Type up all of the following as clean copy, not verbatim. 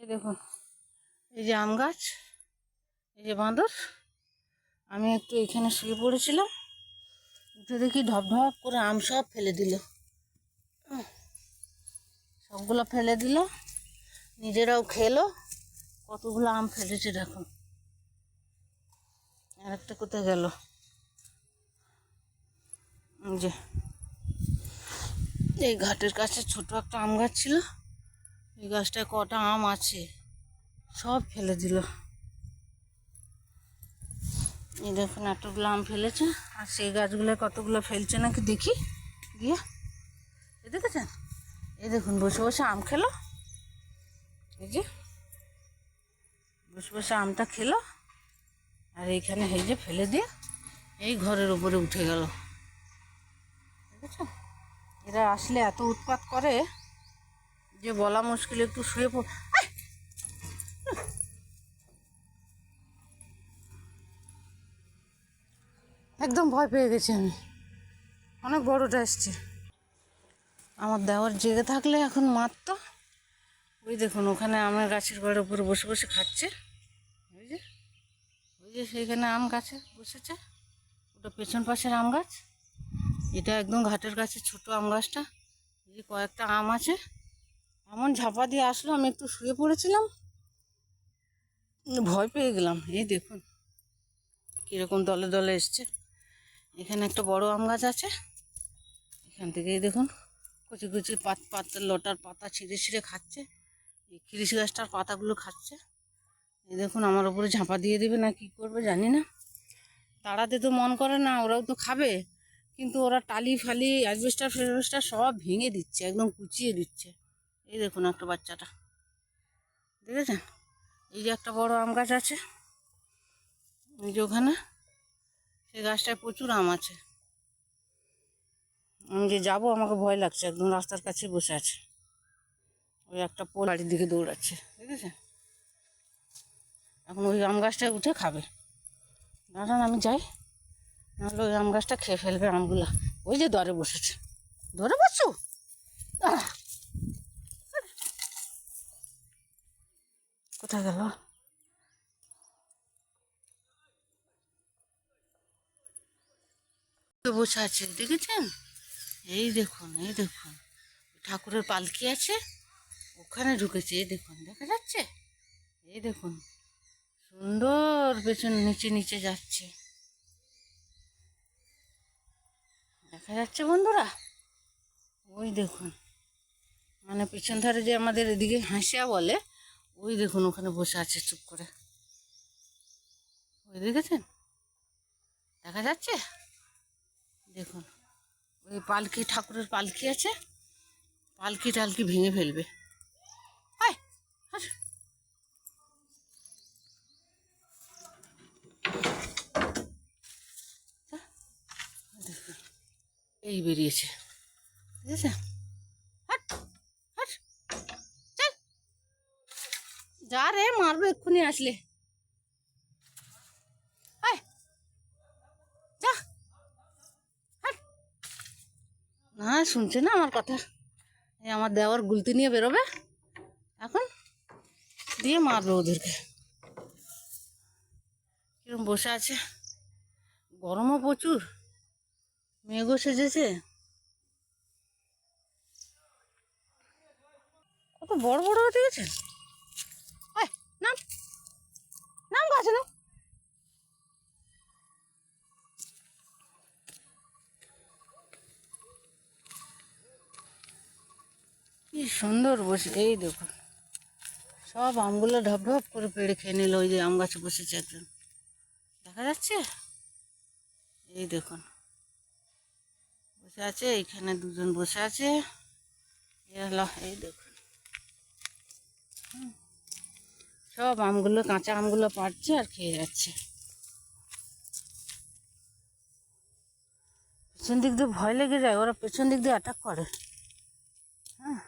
এই দেখুন, এই যে আম গাছ, এই যে বাঁদর। আমি একটু এখানে শুয়ে পড়েছিলাম, উঠে দেখি ঢপ ঢপ করে আম সব ফেলে দিল। সবগুলো ফেলে দিল, নিজেরাও খেলো। কতগুলো আম ফেলেছে দেখুন। আর একটা কোথায় গেল? যে এই ঘাটের কাছে ছোট একটা আম গাছ ছিল, এই গাছটায় কটা আম আছে, সব ফেলে দিল। এই দেখুন এতগুলো আম ফেলেছে, আর সেই গাছগুলো কতগুলো ফেলছে নাকি দেখি গিয়ে। এই দেখেছেন, এই দেখুন বসে বসে আম খেলো। এই যে বসে বসে আমটা খেলো, আর এইখানে এই যে ফেলে দিয়ে এই ঘরের উপরে উঠে গেল। দেখেছেন, এরা আসলে এত উৎপাত করে যে বলা মুশকিল। একটু শুয়ে পড়, একদম ভয় পেয়ে গেছি আমি, অনেক বড়টা এসছে। আমার দেওয়ার জেগে থাকলে এখন মারতো। ওই দেখুন ওখানে আমের গাছের ঘরের উপরে বসে বসে খাচ্ছে। ওই যে ওই যে সেইখানে আম গাছে বসেছে, ওটা পেছন পাশের আম গাছ। এটা একদম ঘাটের কাছে ছোট আম গাছটা। এই যে কয়েকটা আম আছে। এমন ঝাপা দিয়ে আসলো, আমি একটু শুয়ে পড়েছিলাম, ভয় পেয়ে গেলাম। এই দেখুন কীরকম দলে দলে এসছে। এখানে একটা বড় আম গাছ আছে, এখান থেকেই দেখুন কুচি কুচি পাতা লতার পাতা ছিঁড়ে ছিঁড়ে খাচ্ছে। এই খিরিস গাছটার পাতাগুলো খাচ্ছে। এই দেখুন আমার ওপরে ঝাঁপা দিয়ে দেবে না কি করবে জানি না। তাড়াতে তো মন করে না, ওরাও তো খাবে, কিন্তু ওরা টালি ফালি অ্যাসবেস্টার ফেসবেস্টার সব ভেঙে দিচ্ছে, একদম কুচিয়ে দিচ্ছে। এই দেখুন একটা বাচ্চাটা, দেখেছেন? এই যে একটা বড় আম গাছ আছে, এই যে ওখানে, সেই গাছটায় প্রচুর আম আছে। আমি যে যাবো আমাকে ভয় লাগছে, একদম রাস্তার কাছে বসে আছে। ওই একটা পোল বাড়ির দিকে দৌড়াচ্ছে, দেখেছেন? এখন ওই আম গাছটায় উঠে খাবে। দাঁড়ান আমি যাই, নাহলে ওই আম গাছটা খেয়ে ফেলবে আমগুলা। ওই যে দরে বসেছে, ধরে বসছো? কোথায় গেল? বসে আছে, দেখেছেন? এই দেখুন, এই দেখুন ঠাকুরের পালকি আছে, ওখানে ঢুকেছে। এই দেখুন, দেখা যাচ্ছে? এই দেখুন সুন্দর পেছন নিচে নিচে যাচ্ছে, দেখা যাচ্ছে বন্ধুরা? ওই দেখুন, মানে পিছন ধারে যে আমাদের এদিকে হাসিয়া বলে, ওই দেখুন ওখানে বসে আছে চুপ করে। ওই দেখেছেন, দেখা যাচ্ছে? দেখুন ওই পালকি, ঠাকুরের পালকি আছে, পালকি টালকি ভেঙে ফেলবে। এই বেরিয়েছে, বুঝেছেন? যা রে, মারবো এক্ষুনি আসলে। যা, না শুনছে না আমার কথা। এই আমার দেওয়ার গুলতি নিয়ে বেরোবে এখন, দিয়ে মারবে ওদেরকে। কিরম বসে আছে, গরমও প্রচুর, মেঘও সেজেছে। কত বড় বড় হতে গেছে। নাম নাম গাছে না, কি সুন্দর বসে। এই দেখুন সব আমগুলো ঢপ ঢপ করে পেড়ে খেয়ে নিল। ওই যে আম গাছে বসেছে একজন, দেখা যাচ্ছে? এই দেখুন বসে আছে, এইখানে দুজন বসে আছে। এই দেখুন সব আমগুলো, কাঁচা আমগুলো পাড়ছে আর খেয়ে যাচ্ছে। পেছন দিক দিয়ে ভয় লেগে যায়, ওরা পেছন দিক দিয়ে অ্যাটাক করে। হ্যাঁ,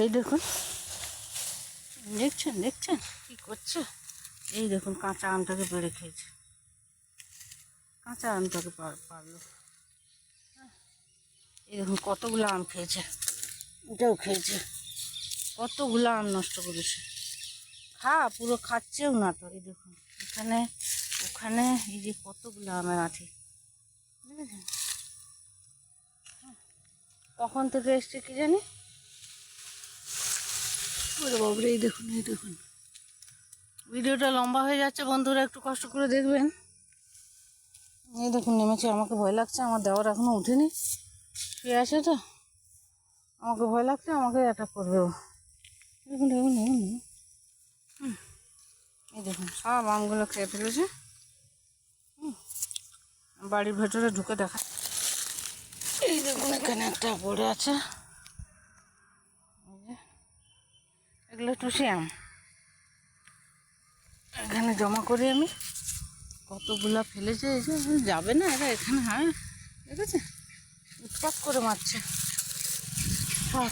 এই দেখুন, দেখছেন দেখছেন কি করছে? এই দেখুন কাঁচা আমটাকে পেড়ে খেয়েছে, কাঁচা আমটাকে পারলো। এই দেখুন কতগুলো আম খেয়েছে, এটাও খেয়েছে, কতগুলো আম নষ্ট করেছে। পুরো খাচ্ছেও না তো। এই দেখুন এখানে ওখানে এই যে কতগুলো আমের আঠি, বুঝেছেন? কখন থেকে এসছে কি জানি। ওরে বাবরে, এই দেখুন এই দেখুন। ভিডিওটা লম্বা হয়ে যাচ্ছে বন্ধুরা, একটু কষ্ট করে দেখবেন। এই দেখুন নেমেছে, আমাকে ভয় লাগছে, আমার দেওয়ার এখনো উঠেনি, শুয়ে আছে তো, আমাকে ভয় লাগছে, আমাকে অ্যাটাক করবে ও। দেখুন দেখুন দেখুন, এই দেখুন সব আমগুলো খেয়ে ফেলেছে। বাড়ির ভেতরে ঢুকে দেখা, এই দেখুন এখানে একটা পড়ে আছে, এগুলো টুসি আম। এখানে জমা করি আমি, কতগুলা ফেলেছে। এই যে যাবে না এরা এখানে, হ্যাঁ দেখেছে, উৎপাত করে মারছে সব,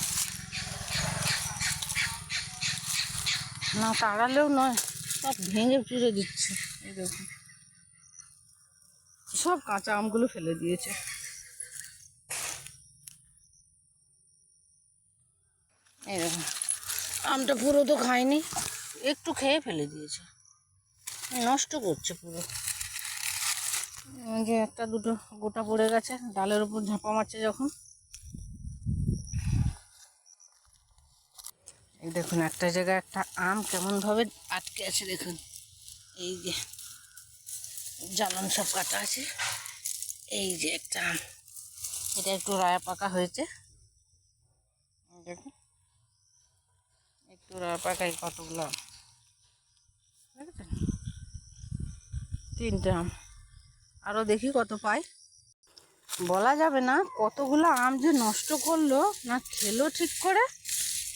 না তাড়ালেও নয়, সব ভেঙে চুরে দিচ্ছে। এই দেখুন সব কাঁচা আমগুলো ফেলে দিয়েছে। এই দেখুন আমটা পুরো তো খায়নি, একটু খেয়ে ফেলে দিয়েছে, নষ্ট করছে পুরো। যে একটা দুটো গোটা পড়ে গেছে, ডালের উপর ঝাঁপা মারছে যখন। এই দেখুন একটা জায়গায় একটা আম কেমন ভাবে আটকে আছে দেখুন, এই যে জ্বালন সব কাটা আছে। এই যে একটা আম, এটা একটু রায়া পাকা হয়েছে, দেখুন একটু রায়া পাকাই কতগুলো আম, দেখেছেন? 3টে আম, আরও দেখি কত পাই। বলা যাবে না কতগুলো আম যে নষ্ট করলো, না খেলো ঠিক করে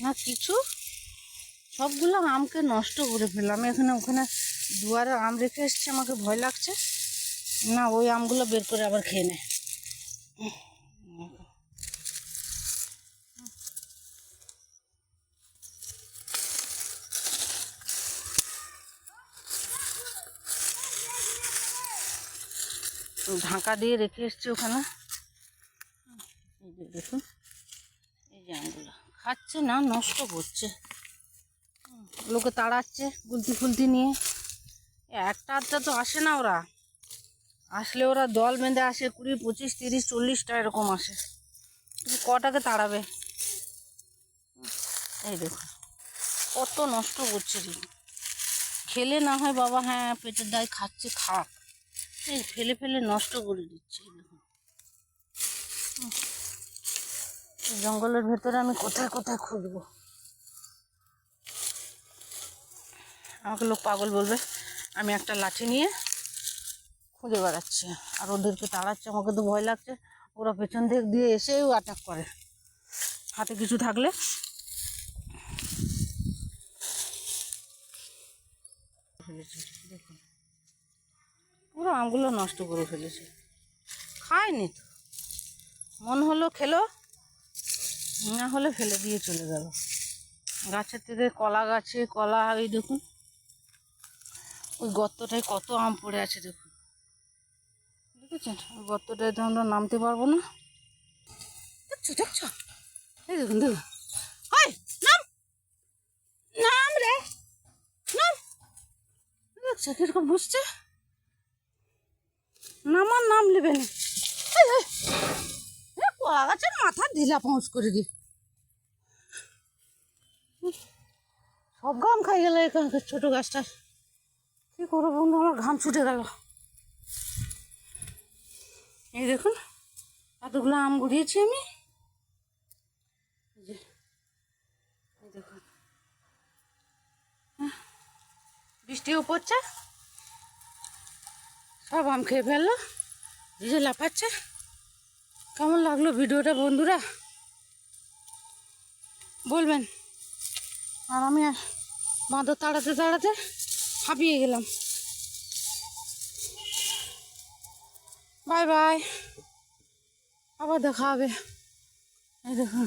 না কিছু, সবগুলো আমকে নষ্ট করে ফেললাম। আমি এখানে ওখানে দুয়ারে আম রেখে এসছি, আমাকে ভয় লাগছে না ওই আমগুলো বের করে আবার খেয়ে নেয়। ঢাকা দিয়ে রেখে এসছি ওখানে। এই যে দেখুন, এই যে আমগুলো খাচ্ছে না, নষ্ট করছে, লোকে তাড়াচ্ছে গুলতি ফুলতি নিয়ে। একটা আধটা তো আসে না, ওরা আসলে ওরা দল বেঁধে আসে, 20, 25, 30, 40টা এরকম আসে, কটাকে তাড়াবে। এই দেখুন কত নষ্ট করছে রে, খেলে না হয় বাবা, হ্যাঁ পেটের দায় খাচ্ছে, খাক, এই ফেলে ফেলে নষ্ট করে দিচ্ছে। দেখুন জঙ্গলের ভেতরে আমি কোথায় কোথায় খুঁজবো, আমাকে লোক পাগল বলবে। আমি একটা লাঠি নিয়ে খুঁজে বেড়াচ্ছি আর ওদেরকে তাড়াচ্ছে, আমাকে তো ভয় লাগছে, ওরা পেছন দিক দিয়ে এসেও অ্যাটাক করে হাতে কিছু থাকলে। দেখুন পুরো আমগুলো নষ্ট করে ফেলেছে, খায়নি তো, মন হলো খেলো, না হলে ফেলে দিয়ে চলে গেল। গাছের থেকে কলা গাছে কলা, এই দেখুন ওই গর্তটায় কত আম পড়ে আছে দেখুন, দেখেছেন? ওই গর্তটায় তো আমরা নামতে পারবো না, দেখছো দেখছো, এই দেখুন দেখুন, হাই নাম নাম রে নাম, দেখছো কিরকম বুঝছে, নামার নাম নেবে না। কলা গাছের মাথা ঢিলা পাউচ করে দি, সব ঘাম খাই গেল এখানকার ছোট গাছটা, কি করবো বন্ধু, আমার ঘাম ছুটে গেল। এই দেখুন এতগুলো আম গুড়িয়েছি আমি, এই দেখুন বৃষ্টিও পড়ছে, সব আম খেয়ে ফেললো, ভিজে লাফাচ্ছে। কেমন লাগলো ভিডিওটা বন্ধুরা বলবেন। আর আমি বাঁদর তাড়াতে তাড়াতে হাঁপিয়ে গেলাম। বাই বাই, আবার দেখা হবে। এই দেখুন